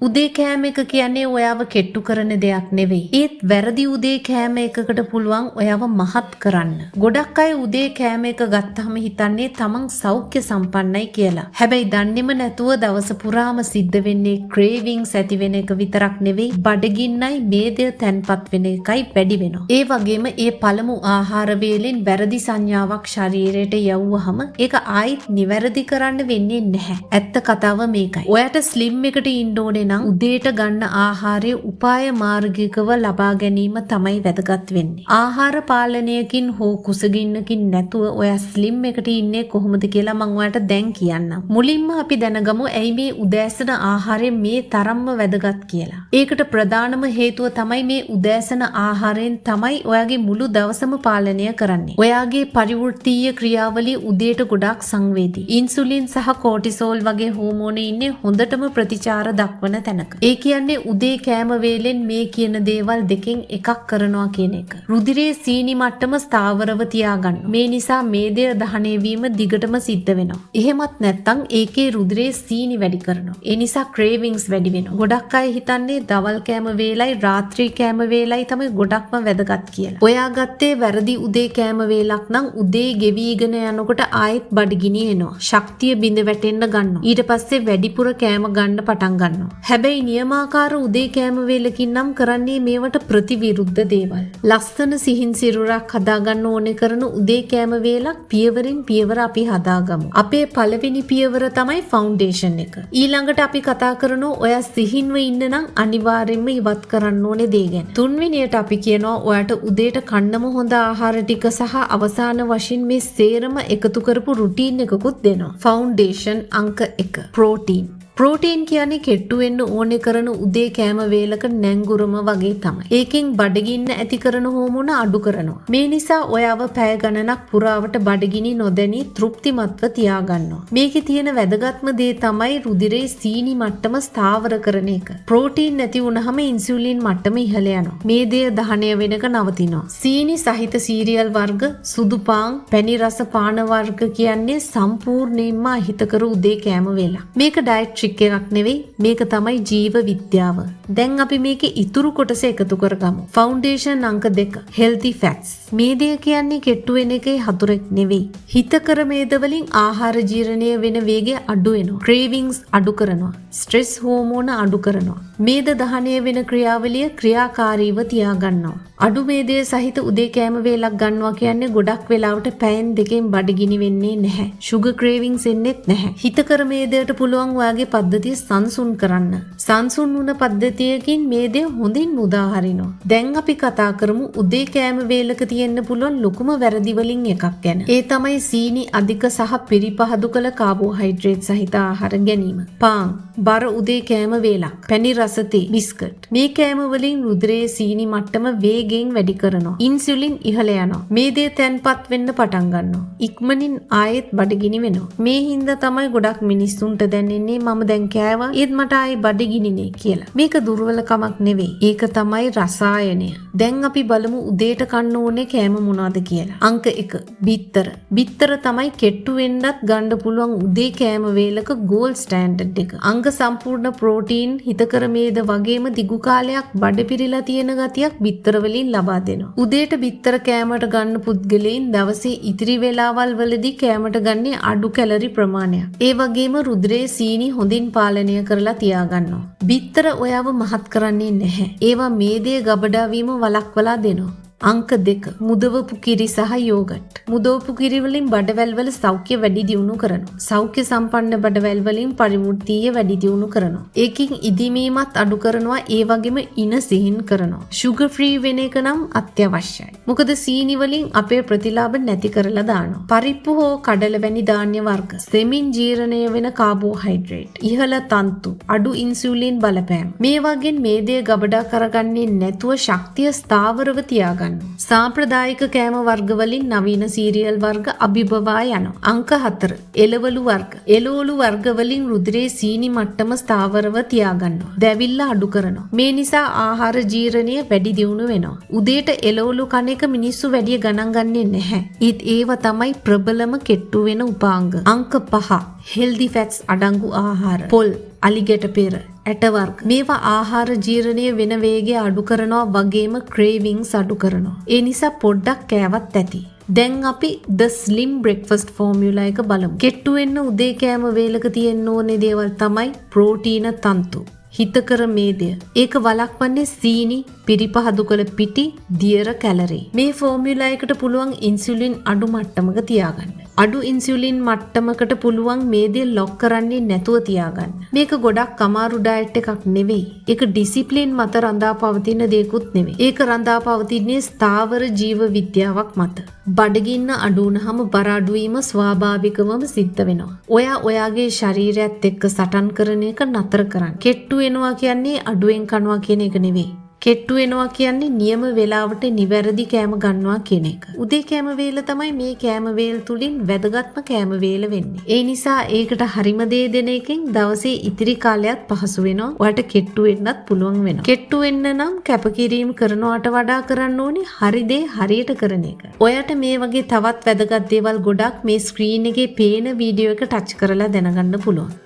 උදේ කෑම එක කියන්නේ ඔයාව කෙට්ටු කරන දෙයක් නෙවෙයි. ඒත් වැරදි උදේ කෑම එකකට පුළුවන් ඔයාව මහත් කරන්න. ගොඩක් අය උදේ කෑම එක ගත්තාම හිතන්නේ තමන් සෞඛ්‍ය සම්පන්නයි කියලා. හැබැයි දන්නේම නැතුව දවස පුරාම සිද්ධ වෙන්නේ ක්‍රේවිංස් ඇති වෙන එක විතරක් නෙවෙයි, බඩගින්නයි මේදය තැන්පත් වෙන එකයි වැඩි වෙනවා. ඒ වගේම ඒ පළමු ආහාර වේලෙන් වැරදි සංඥාවක් ශරීරයට යවුවහම ඒක ආයිත් නිවැරදි කරන්න වෙන්නේ නැහැ. ඇත්ත කතාව මේකයි. ඔයාට ස්ලිම් එකට ඉන්න ඕනේ නම් උදේට ගන්න ආහාරය උපාය මාර්ගිකව ලබා ගැනීම තමයි වැදගත් වෙන්නේ. ආහාර පාලනයකින් හෝ කුසගින්නකින් නැතුව ඔයා ස්ලිම් එකට ඉන්නේ කොහොමද කියලා මම ඔයාට දැන් කියන්නම්. මුලින්ම අපි දැනගමු ඇයි මේ උදෑසන ආහාරය මේ තරම්ම වැදගත් කියලා. ඒකට ප්‍රධානම හේතුව තමයි මේ උදෑසන ආහාරයෙන් තමයි ඔයාගේ මුළු දවසම පාලනය කරන්නේ. ඔයාගේ පරිවෘත්තීය ක්‍රියාවලිය උදේට ගොඩාක් සංවේදී. ඉන්සුලින් සහ කෝටිසෝල් වගේ හෝමෝන ඉන්නේ හොඳටම ප්‍රතිචාර දක්වන තැනක. ඒ කියන්නේ උදේ කෑම වේලෙන් මේ කියන දේවල් දෙකෙන් එකක් කරනවා කියන එක. රුධිරයේ සීනි මට්ටම ස්ථාවරව තියාගන්න. මේ නිසා මේදය දහනය වීම දිගටම සිද්ධ වෙනවා. එහෙමත් නැත්නම් ඒකේ රුධිරයේ සීනි වැඩි කරනවා. ඒ නිසා ක්‍රේවිංස් වැඩි වෙනවා. ගොඩක් අය හිතන්නේ දවල් කෑම වේලයි රාත්‍රී කෑම වේලයි තමයි ගොඩක්ම වැදගත් කියලා. ඔයා ගත්තේ වැරදි උදේ කෑම වේලක් නම් උදේ ගෙවිගෙන යනකොට ආයෙත් බඩගිනි එනවා. ශක්තිය බිඳ වැටෙන්න ගන්නවා. ඊට පස්සේ වැඩිපුර කෑම ගන්න පටන් ගන්නවා. හැබැයි නියමාකාර උදේ කෑම වේලකින් නම් කරන්නේ මේවට ප්‍රතිවිරුද්ධ දේවල්. ලස්සන සිහින් සිරුරක් හදාගන්න ඕනේ කරන උදේ කෑම වේලක් පියවරින් පියවර අපි හදාගමු. අපේ පළවෙනි පියවර තමයි ෆවුන්ඩේෂන් එක. ඊළඟට අපි කතා කරනවා ඔයා සිහින්ව ඉන්න නම් අනිවාර්යෙන්ම ඉවත් කරන්න ඕනේ දේ ගැන. තුන්වෙනියට අපි කියනවා ඔයාට උදේට කන්නම හොඳ ආහාර ටික සහ අවසාන වශයෙන් මේ සේරම එකතු කරපු රුටීන් එකකුත් දෙනවා. ෆවුන්ඩේෂන් අංක 1 ප්‍රෝටීන්. ප්‍රෝටීන් කියන්නේ කෙට්ටු වෙන්න ඕනේ කරන උදේ කෑම වේලක නැංගුරම වගේ තමයි. ඒකෙන් බඩගින්න ඇති කරන හෝමෝන අඩු කරනවා. මේ නිසා ඔයාව පැය ගණනක් පුරාවට බඩගිනි නොදැනී තෘප්තිමත්ව තියාගන්නවා. මේකේ තියෙන වැදගත්ම දේ තමයි රුධිරයේ සීනි මට්ටම ස්ථාවර කරන එක. ප්‍රෝටීන් නැති වුනහම ඉන්සියුලින් මට්ටම ඉහළ යනවා. මේදය දහනය වෙනක නවතිනවා. සීනි සහිත සීරියල් වර්ග, සුදු පාන්, පැණි රස පාන වර්ග කියන්නේ සම්පූර්ණයෙන්ම අහිතකර උදේ කෑම වේලක්. මේක ඩයට් එකක් නෙවෙයි, මේක තමයි ජීව විද්‍යාව. දැන් අපි මේකේ ඉතුරු කොටස එකතු කරගමු. ෆවුන්ඩේෂන් අංක 2 හෙල්ති ෆැට්ස්. මේදය කියන්නේ කෙට්ටු වෙන එකේ හතුරෙක් නෙවෙයි. හිතකර මේද වලින් ආහාර ජීර්ණය වෙන වේගය අඩු වෙනවා. ක්‍රේවිංස් අඩු කරනවා. ස්ට්‍රෙස් හෝමෝන අඩු කරනවා. මේද දහනය වෙන ක්‍රියාවලිය ක්‍රියාකාරීව තියාගන්නවා. අඩු මේදය සහිත උදේ කෑම වේලක් ගන්නවා කියන්නේ ගොඩක් වෙලාවට පැයෙන් දෙකෙන් බඩගිනි වෙන්නේ නැහැ. ෂුගර් ක්‍රේවිංස් එන්නේත් නැහැ. හිතකර මේදයට පුළුවන් ඔයාගේ පද්ධතිය සංසුන් කරන්න. සංසුන් වුණ පද්ධතියකින් මේදය හොඳින් මුදා හරිනවා. දැන් අපි කතා කරමු උදේ කෑම වේලක තියෙන්න පුළුවන් ලොකුම වැරදි වලින් එකක් ගැන. ඒ තමයි සීනි අධික සහ පිරිපහදු කළ කාබෝහයිඩ්‍රේට් සහිත ආහාර ගැනීම. පාන්, බර උදේ කෑම වේලක්, පැණි රස තේ, බිස්කට්. මේ කෑම වලින් රුධිරයේ සීනි මට්ටම වේගෙන් වැඩි කරනවා. ඉන්සියුලින් ඉහළ යනවා. මේදය තැන්පත් වෙන්න පටන් ගන්නවා. ඉක්මනින් ආයෙත් බඩගිනි වෙනවා. මේ හින්දා තමයි ගොඩක් මිනිස්සුන්ට දැනෙන්නේ මම දැන් කෑවා ඒත් මට ආයි බඩගිනිනේ කියලා. මේක දුර්වලකමක් නෙවෙයි. ඒක තමයි රසායනය. දැන් අපි බලමු උදේට කන්න ඕනේ කෑම මොනවද කියලා. අංක 1 බිත්තර. බිත්තර තමයි කෙට්ටු වෙන්නත් ගන්න පුළුවන් උදේ කෑම වේලක ගෝල්ඩ් ස්ටෑන්ඩඩ් එක. අංග සම්පූර්ණ ප්‍රෝටීන්, හිතකර මේද වගේම දිගු කාලයක් බඩ පිරීලා තියෙන ගතියක් බිත්තර වලින් ලබා දෙනවා. උදේට බිත්තර කෑමට ගන්න පුද්ගලයන් දවසේ ඉතිරි වේලාවල් වලදී කෑමට ගන්නේ අඩු කැලරි ප්‍රමාණයක්. ඒ වගේම රුධිරයේ සීනි හොඳින් පාලනය කරලා තියාගන්නවා. බිත්තර ඔයාව මහත් කරන්නේ නැහැ. ඒවා මේදය ගබඩා වීම වළක්වලා දෙනවා. අංක 2 මුදවපු කිරි සහ යෝගට්. මුදවපු කිරි වලින් බඩවැල් වල සෞඛ්‍ය වැඩි දියුණු කරනවා. සෞඛ්‍ය සම්පන්න බඩවැල් වලින් පරිවෘත්තීය වැඩි දියුණු කරනවා. ඒකින් ඉදීමීමත් අඩු කරනවා. ඒ වගේම ඉන සිහින් කරනවා. ෂුගර් ෆ්‍රී වෙන එක නම් අත්‍යවශ්‍යයි. මොකද සීනි වලින් අපේ ප්‍රතිලාභ නැති කරලා දානවා. පරිප්පු හෝ කඩල වැනි ධාන්‍ය වර්ග, සෙමින් ජීර්ණය වෙන කාබෝහයිඩ්‍රේට්, ඉහළ තන්තු, අඩු ඉන්සියුලින් බලපෑම. මේ වගේ මේදය ගබඩා කරගන්නේ නැතුව ශක්තිය ස්ථාවරව තියාගන්න. සාම්ප්‍රදායික කෑම වර්ග වලින් නවීන සීරියල් වර්ග අභිබවා යනවා. අංක 4 එළවලු වර්ග. එළවලු වර්ග වලින් රුධිරයේ සීනි මට්ටම ස්ථාවරව තියාගන්නවා. දැවිල්ල අඩු කරනවා. මේ නිසා ආහාර ජීර්ණය වැඩි දියුණු වෙනවා. උදේට එළවලු කන එක මිනිස්සු වැඩි ගණන් ගන්නේ නැහැ. ඒව තමයි ප්‍රබලම කෙට්ටු වෙන උපාංග. අංක 5 හෙල්දි ෆැට්ස් අඩංගු ආහාර. පොල්, අලිගැට පෙර, ඇට වර්ග. මේවා ආහාර ජීර්ණය වෙන වේගය අඩු කරනවා වගේම ක්‍රේවිංස් අඩු කරනවා. ඒ නිසා පොඩ්ඩක් කෑවත් ඇති. දැන් අපි The Slim Breakfast Formula එක බලමු. කෙට්ටු වෙන්න උදේ කෑම වේලක තියෙන්න ඕනේ දේවල් තමයි ප්‍රෝටීන තන්තු, හිතකර මේදය. ඒක වළක්වන්නේ සීනි, පිරිපහදු කළ පිටි, දියර කැලරි. මේ ෆෝමියුලා එකට පුළුවන් ඉන්සුලින් අඩු මට්ටමක තියාගන්න. අඩු ඉන්සුලින් මට්ටමකට පුළුවන් මේදය ලොක් කරන්නේ නැතුව තියාගන්න. මේක ගොඩක් අමාරු ඩයට් එකක් නෙවෙයි. ඒක ඩිසිප්ලින් මත රඳා පවතින දෙයක්ුත් නෙවෙයි. ඒක රඳා පවතින්නේ ස්ථාවර ජීව විද්‍යාවක් මත. බඩගින්න අඩු වුනහම බර අඩු වීම ස්වාභාවිකවම සිද්ධ වෙනවා. ඔයාගේ ශරීරයත් එක්ක සටන් කරන එක නතර කරන්න. කෙට්ටු වෙනවා කියන්නේ අඩුවෙන් කනවා කියන එක නෙවෙයි. කෙට්ටු වෙනවා කියන්නේ නියම වේලාවට නිවැරදි කෑම ගන්නවා කියන එක. උදේ කෑම වේල තමයි මේ කෑම වේල තුලින් වැදගත්ම කෑම වේල වෙන්නේ. ඒ නිසා ඒකට හරිම දේ දෙන එකෙන් දවසේ ඉතිරි කාලයත් පහසු වෙනවා. ඔයාට කෙට්ටු වෙන්නත් පුළුවන් වෙනවා. කෙට්ටු වෙන්න නම් කැපකිරීම කරනවට වඩා කරන්න ඕනේ හරි දේ හරියට කරන එක. ඔයාට මේ වගේ තවත් වැදගත් දේවල් ගොඩක් මේ ස්ක්‍රීන් එකේ පේන වීඩියෝ එක ටච් කරලා දැනගන්න පුළුවන්.